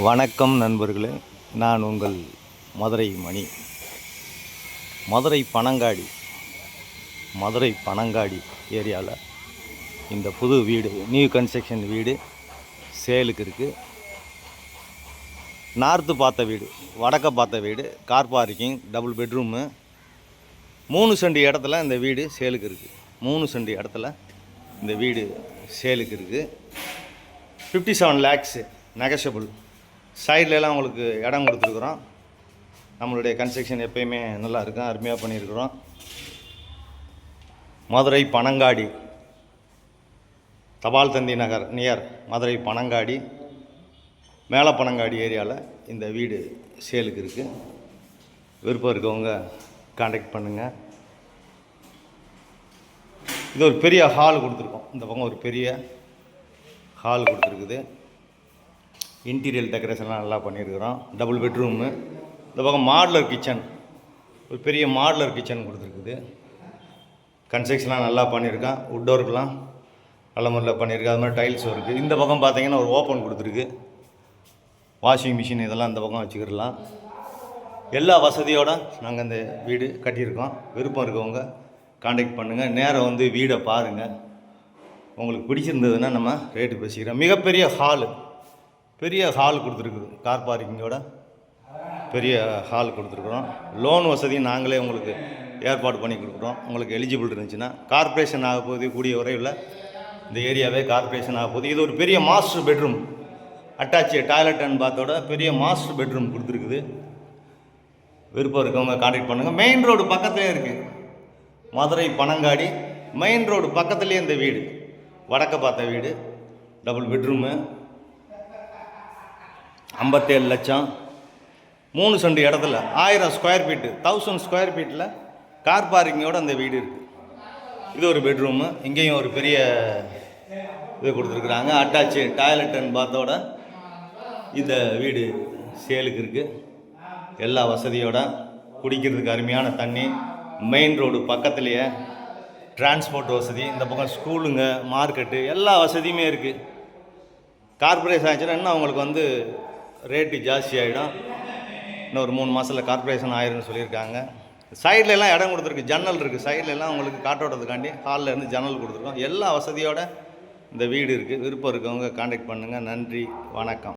வணக்கம் நண்பர்களே, நான் உங்கள் மதுரை மணி. மதுரை பனங்காடி ஏரியாவில் இந்த புது வீடு, நியூ கன்ஸ்ட்ரக்ஷன் வீடு சேலுக்கு இருக்குது. நார்த்து பார்த்த வீடு, வடக்க பார்த்த வீடு, car parking, double bedroom, 3 cent இடத்துல இந்த வீடு சேலுக்கு இருக்குது. 3 சென்ட் இடத்துல இந்த வீடு சேலுக்கு இருக்குது. 57 lakhs நெகஷபிள். சைட்லலாம் உங்களுக்கு இடம் கொடுத்துருக்குறோம். நம்மளுடைய கன்ஸ்ட்ரக்ஷன் எப்போயுமே நல்லா இருக்கும், அருமையாக பண்ணியிருக்கிறோம். மதுரை பனங்காடி, தபால் தந்தி நகர் நியர் மதுரை பனங்காடி, மேலே பனங்காடி ஏரியாவில் இந்த வீடு சேலுக்கு இருக்குது. விருப்பம் இருக்கவங்க கான்டாக்ட் பண்ணுங்கள். இது ஒரு பெரிய ஹால் கொடுத்துருக்கோம். இந்த பக்கம் ஒரு பெரிய ஹால் கொடுத்துருக்குது. இன்டீரியர் டெக்கரேஷன்லாம் நல்லா பண்ணியிருக்கிறோம். Double bedroom. இந்த பக்கம் மாடுலர் கிச்சன், ஒரு பெரிய மாடுலர் கிச்சன் கொடுத்துருக்குது. கன்ஸ்ட்ரக்ஷன்லாம் நல்லா பண்ணியிருக்கான். வுட் ஒர்க்லாம் நல்ல முறையில் பண்ணியிருக்கு. அது மாதிரி டைல்ஸ் இருக்குது. இந்த பக்கம் பார்த்தீங்கன்னா ஒரு ஓப்பன் கொடுத்துருக்கு. வாஷிங் மிஷின் இதெல்லாம் இந்த பக்கம் வச்சுக்கிடலாம். எல்லா வசதியோடு நாங்கள் இந்த வீடு கட்டியிருக்கோம். விருப்பம் இருக்கவங்க கான்டாக்ட் பண்ணுங்கள். நேரம் வந்து வீடை பாருங்கள். உங்களுக்கு பிடிச்சிருந்ததுன்னா நம்ம ரேட்டு பேசிக்கிறோம். மிகப்பெரிய பெரிய ஹால் கொடுத்துருக்குது. கார் பார்க்கிங்கோட பெரிய ஹால் கொடுத்துருக்குறோம். லோன் வசதி நாங்களே உங்களுக்கு ஏற்பாடு பண்ணி கொடுக்குறோம். உங்களுக்கு எலிஜிபிள் இருந்துச்சுன்னா கார்ப்பரேஷன் ஆக போகுது. கூடிய விரைவில் இந்த ஏரியாவே கார்ப்பரேஷன் ஆக போகுது. இது ஒரு பெரிய master bedroom, attach toilet and பாத்தோட பெரிய மாஸ்டர் பெட்ரூம் கொடுத்துருக்குது. விருப்பம் இருக்கவங்க கான்டாக்ட் பண்ணுங்கள். மெயின் ரோடு பக்கத்துலேயே இருக்குது. மதுரை பனங்காடி மெயின் ரோடு பக்கத்துலேயே இந்த வீடு, வடக்க பார்த்த வீடு, டபுள் பெட்ரூமு, 57 லட்சம், 3 சென்ட் இடத்துல 1000 ஸ்கொயர் ஃபீட்டு, 1000 ஸ்கொயர் ஃபீட்டில் கார் பார்க்கிங்கோடு அந்த வீடு இருக்குது. இது ஒரு பெட்ரூமு. இங்கேயும் ஒரு பெரிய இது கொடுத்துருக்குறாங்க. அட்டாச்சு டாய்லெட் அண்ட் பாத்தோட இந்த வீடு சேலுக்கு இருக்குது. எல்லா வசதியோட, குடிக்கிறதுக்கு அருமையான தண்ணி, மெயின் ரோடு பக்கத்துலேயே டிரான்ஸ்போர்ட் வசதி, இந்த பக்கம் ஸ்கூலுங்க, மார்க்கெட்டு, எல்லா வசதியுமே இருக்குது. கார்ப்பரேஷன் ஆச்சுன்னா இன்னும் அவங்களுக்கு வந்து ரேட்டு ஜாஸ்தி ஆகிடும். இன்னும் ஒரு 3 மாதத்தில் கார்ப்பரேஷன் ஆயிரும்னு சொல்லியிருக்காங்க. சைட்லலாம் இடம் கொடுத்துருக்கு, ஜன்னல் இருக்குது. சைட்லலாம் உங்களுக்கு காற்றோட்டத்துக்காண்டி ஹாலில் இருந்து ஜன்னல் கொடுத்துருக்கோம். எல்லா வசதியோடு இந்த வீடு இருக்குது. விருப்பம் இருக்கவங்க கான்டாக்ட் பண்ணுங்கள். நன்றி, வணக்கம்.